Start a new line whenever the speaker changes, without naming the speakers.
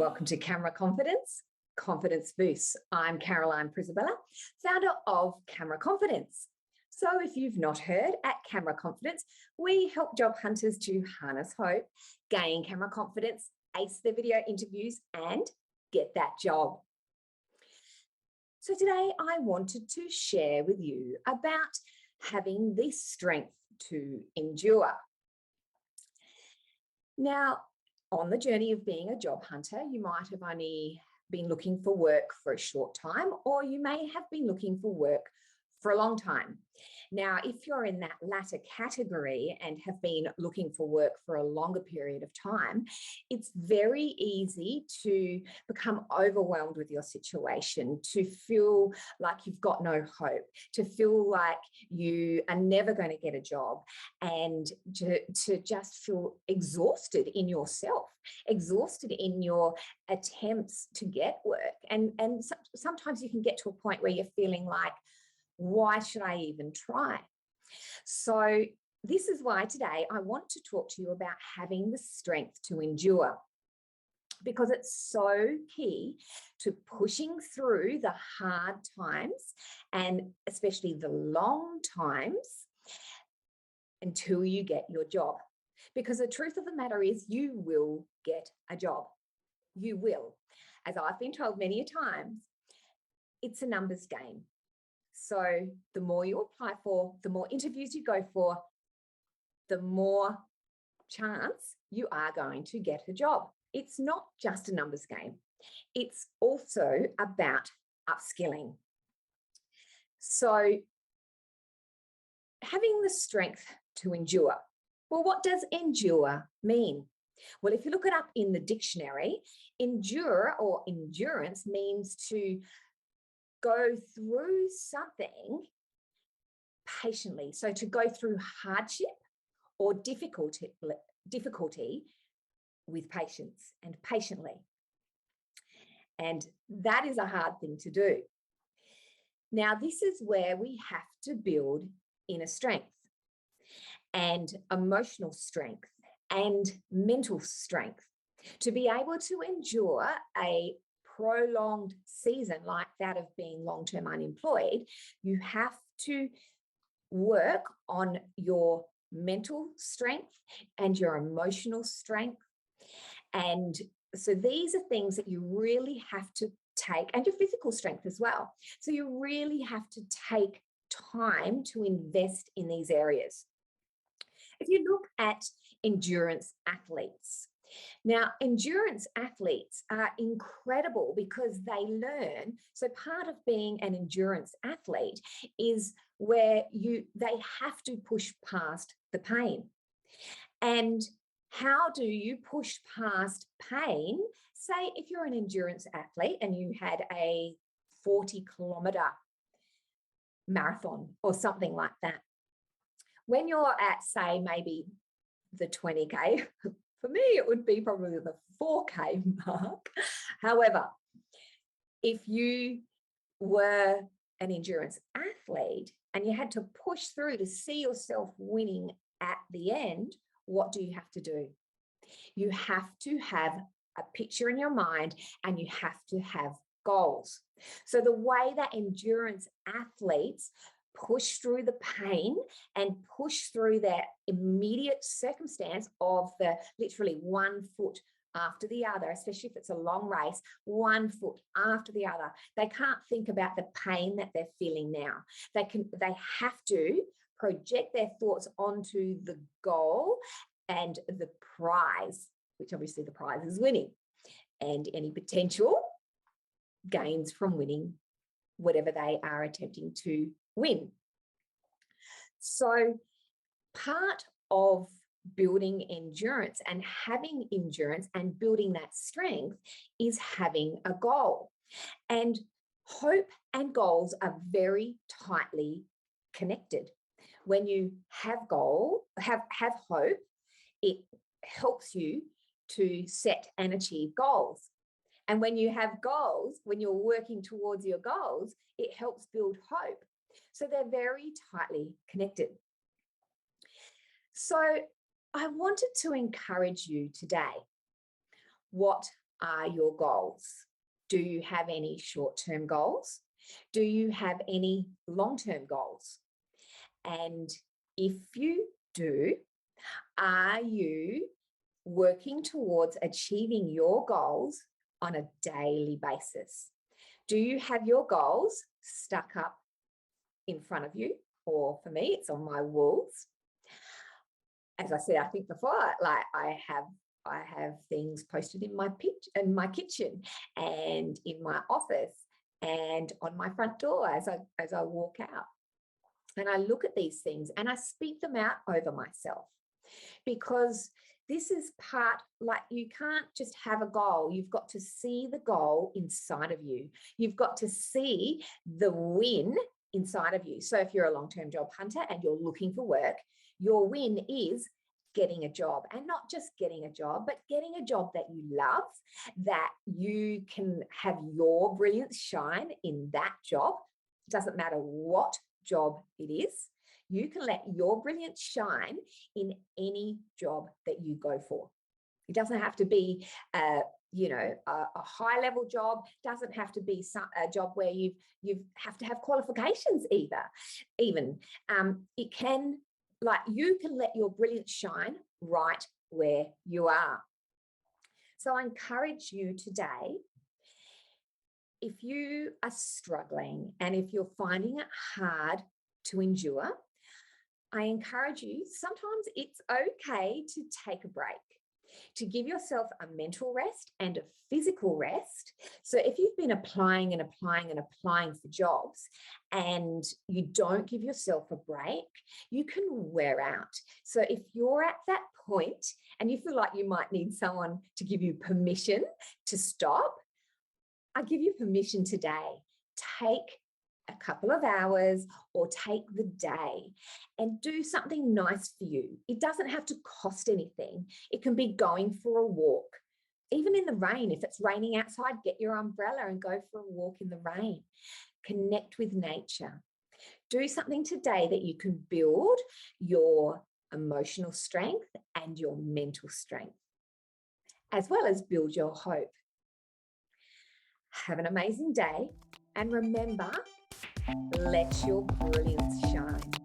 Welcome to Camera Confidence, Confidence Boost. I'm Caroline Prisabella, founder of Camera Confidence. So if you've not heard, at Camera Confidence, we help job hunters to harness hope, gain camera confidence, ace their video interviews, and get that job. So today I wanted to share with you about having the strength to endure. Now, on the journey of being a job hunter, you might have only been looking for work for a short time, or you may have been looking for work for a long time. Now, if you're in that latter category and have been looking for work for a longer period of time, it's very easy to become overwhelmed with your situation, to feel like you've got no hope, to feel like you are never going to get a job, and to just feel exhausted in yourself, exhausted in your attempts to get work. And sometimes you can get to a point where you're feeling like, why should I even try? So this is why today I want to talk to you about having the strength to endure, because it's so key to pushing through the hard times, and especially the long times, until you get your job. Because the truth of the matter is, you will get a job. You will. As I've been told many a times, it's a numbers game. So the more you apply for, the more interviews you go for, the more chance you are going to get a job. It's not just a numbers game. It's also about upskilling. So having the strength to endure. Well, what does endure mean? Well, if you look it up in the dictionary, endure or endurance means to go through something patiently. So to go through hardship or difficulty with patience and patiently. And that is a hard thing to do. Now, this is where we have to build inner strength and emotional strength and mental strength to be able to endure a prolonged season like that of being long-term unemployed. You have to work on your mental strength and your emotional strength. And so these are things that you really have to take, and your physical strength as well. So you really have to take time to invest in these areas. If you look at endurance athletes, now, endurance athletes are incredible because they learn. So part of being an endurance athlete is where they have to push past the pain. And how do you push past pain? Say if you're an endurance athlete and you had a 40-kilometer marathon or something like that. When you're at, say, maybe the 20K, for me, it would be probably the 4K mark. However, if you were an endurance athlete and you had to push through to see yourself winning at the end, what do you have to do? You have to have a picture in your mind, and you have to have goals. So the way that endurance athletes push through the pain and push through that immediate circumstance of the literally 1 foot after the other, especially if it's a long race, 1 foot after the other. They can't think about the pain that they're feeling now. They have to project their thoughts onto the goal and the prize, which obviously the prize is winning, and any potential gains from winning whatever they are attempting to win. So part of building endurance and having endurance and building that strength is having a goal. And hope and goals are very tightly connected. When you have hope, it helps you to set and achieve goals. And when you have goals, when you're working towards your goals, it helps build hope. So they're very tightly connected. So I wanted to encourage you today. What are your goals? Do you have any short-term goals? Do you have any long-term goals? And if you do, are you working towards achieving your goals on a daily basis? Do you have your goals stuck up in front of you? Or for me, it's on my walls. As I said, I think before, like I have things posted in my kitchen and in my office and on my front door as I walk out. And I look at these things and I speak them out over myself, because this is part, like, you can't just have a goal. You've got to see the goal inside of you. You've got to see the win inside of you. So if you're a long-term job hunter and you're looking for work, your win is getting a job, and not just getting a job, but getting a job that you love, that you can have your brilliance shine in that job. It doesn't matter what job it is. You can let your brilliance shine in any job that you go for. It doesn't have to be a high level job. It doesn't have to be a job where you have to have qualifications even. It can, like, you can let your brilliance shine right where you are. So I encourage you today, if you are struggling and if you're finding it hard to endure, I encourage you, sometimes it's okay to take a break, to give yourself a mental rest and a physical rest. So if you've been applying and applying and applying for jobs and you don't give yourself a break, you can wear out. So if you're at that point and you feel like you might need someone to give you permission to stop, I give you permission today. Take a couple of hours or take the day and do something nice for you. It doesn't have to cost anything. It can be going for a walk. Even in the rain, if it's raining outside, get your umbrella and go for a walk in the rain. Connect with nature. Do something today that you can build your emotional strength and your mental strength, as well as build your hope. Have an amazing day, and remember, let your brilliance shine.